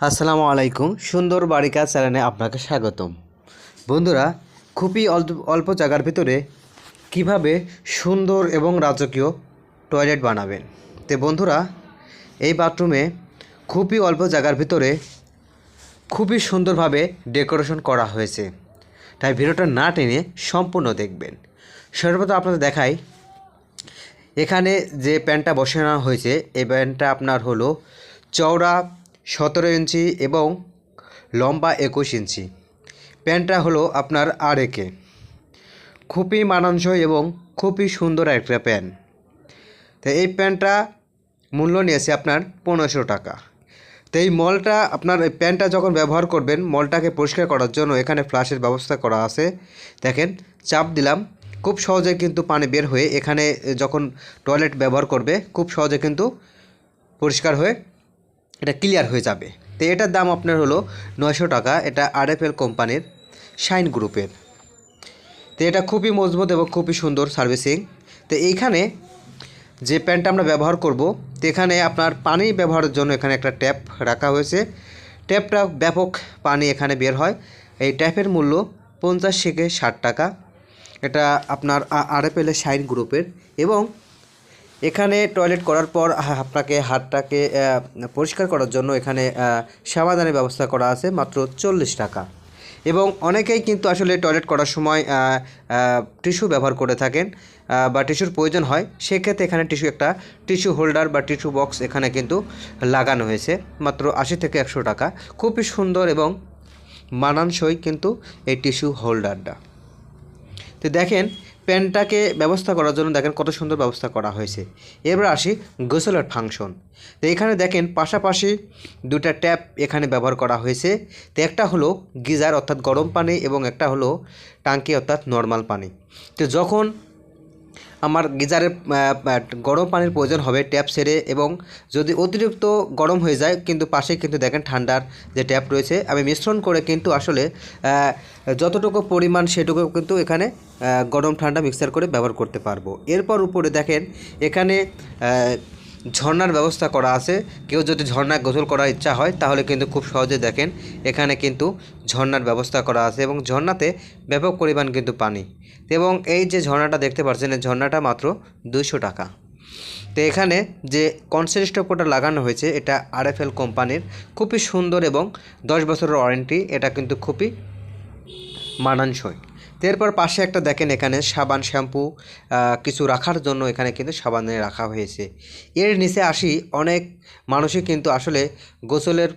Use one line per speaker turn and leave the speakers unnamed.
আসসালামু আলাইকুম। সুন্দর বাড়িকা চ্যানেলে আপনাকে স্বাগতম। বন্ধুরা, খুবই অল্প জায়গার ভিতরে কিভাবে সুন্দর এবং রাজকীয় টয়লেট বানাবেন। তো বন্ধুরা, এই বাথরুমে খুবই অল্প জায়গার ভিতরে খুবই সুন্দরভাবে ডেকোরেশন করা হয়েছে, তাই ভিডিওটা না টেনে সম্পূর্ণ দেখবেন। সর্বপ্রথম আপনাদের দেখাই, এখানে যে প্যান্টটা বসানো হয়েছে এই প্যান্টটা আপনার হলো চওড়া 17 ইঞ্চি এবং লম্বা 21 ইঞ্চি। প্যান্টটা হলো আপনার আড়েকে, খুবই মানানসই এবং খুবই সুন্দর একটা প্যান্ট। তো এই প্যান্টটা মূল্য নিয়েছে আপনার 1500 টাকা। তো এই মলটা আপনার এই প্যান্টটা যখন ব্যবহার করবেন, মলটাকে পরিষ্কার করার জন্য এখানে ফ্লাশের ব্যবস্থা করা আছে। দেখেন, চাপ দিলাম, খুব সহজে কিন্তু পানি বের হয়ে এখানে যখন টয়লেট ব্যবহার করবে খুব সহজে কিন্তু পরিষ্কার হয়ে এটা ক্লিয়ার হয়ে যাবে। তো এটার দাম আপনার হলো 900 টাকা। এটা আরএফএল কোম্পানির শাইন গ্রুপের। তো এটা খুবই মজবুত এবং খুবই সুন্দর সার্ভিসিং। তো এইখানে যে প্যান্টটা আমরা ব্যবহার করব, তো এখানে আপনার পানি ব্যবহারের জন্য এখানে একটা ট্যাপ রাখা হয়েছে। ট্যাপটা ব্যাপক পানি এখানে বের হয়। এই ট্যাপের মূল্য 50 থেকে 60 টাকা। এটা আপনার আরএফএলের শাইন গ্রুপের। এবং এখানে টয়লেট করার পর আপনাকে হাতটাকে পরিষ্কার করার জন্য এখানে সাবানের ব্যবস্থা করা আছে মাত্র 40 টাকা। এবং অনেকেই কিন্তু আসলে টয়লেট করার সময় টিস্যু ব্যবহার করে থাকেন বা টিস্যুর প্রয়োজন হয়, সেক্ষেত্রে এখানে একটা টিস্যু হোল্ডার বা টিস্যু বক্স এখানে কিন্তু লাগানো হয়েছে মাত্র 80 থেকে 100 টাকা। খুবই সুন্দর এবং মানানসই কিন্তু এই টিস্যু হোল্ডারটা। তো দেখেন, প্যান্টটাকে ব্যবস্থা করার জন্য দেখেন কত সুন্দর ব্যবস্থা করা হয়েছে। এবার আসি গোসলের ফাংশন। তো এখানে দেখেন পাশাপাশি দুটা ট্যাপ এখানে ব্যবহার করা হয়েছে। তো একটা হলো গিজার অর্থাৎ গরম পানি এবং একটা হলো টাঙ্কি অর্থাৎ নর্মাল পানি। তো যখন আমার গিজারের গরম পানির প্রয়োজন হবে ট্যাপ ছেড়ে, এবং যদি অতিরিক্ত গরম হয়ে যায় কিন্তু পাশেই কিন্তু দেখেন ঠান্ডার যে ট্যাপ রয়েছে, আমি মিশ্রণ করে কিন্তু আসলে যতটুকু পরিমাণ সেটুকু কিন্তু এখানে গরম ঠান্ডা মিক্সার করে ব্যবহার করতে পারবো। এরপর উপরে দেখেন এখানে ঝর্ণার ব্যবস্থা করা আছে। কেউ যদি ঝর্ণায় গোসল করার ইচ্ছা হয় তাহলে কিন্তু খুব সহজে দেখেন এখানে কিন্তু ঝর্ণার ব্যবস্থা করা আছে এবং ঝর্ণাতে ব্যাপক পরিমাণ কিন্তু পানি। এবং এই যে ঝর্ণাটা দেখতে পাচ্ছেন, এই ঝর্ণাটা মাত্র 200 টাকা। তো এখানে যে কনসেন্ট স্টপটা লাগানো হয়েছে এটা আরএফএল কোম্পানির, খুবই সুন্দর এবং 10 বছরের ওয়ারেন্টি। এটা কিন্তু খুবই মানানসই। তো এরপর পাশে একটা দেখেন এখানে সাবান শ্যাম্পু কিছু রাখার জন্য এখানে কিন্তু সাবানে রাখা হয়েছে। এর নিচে আসি, অনেক মানুষই কিন্তু আসলে গোসলের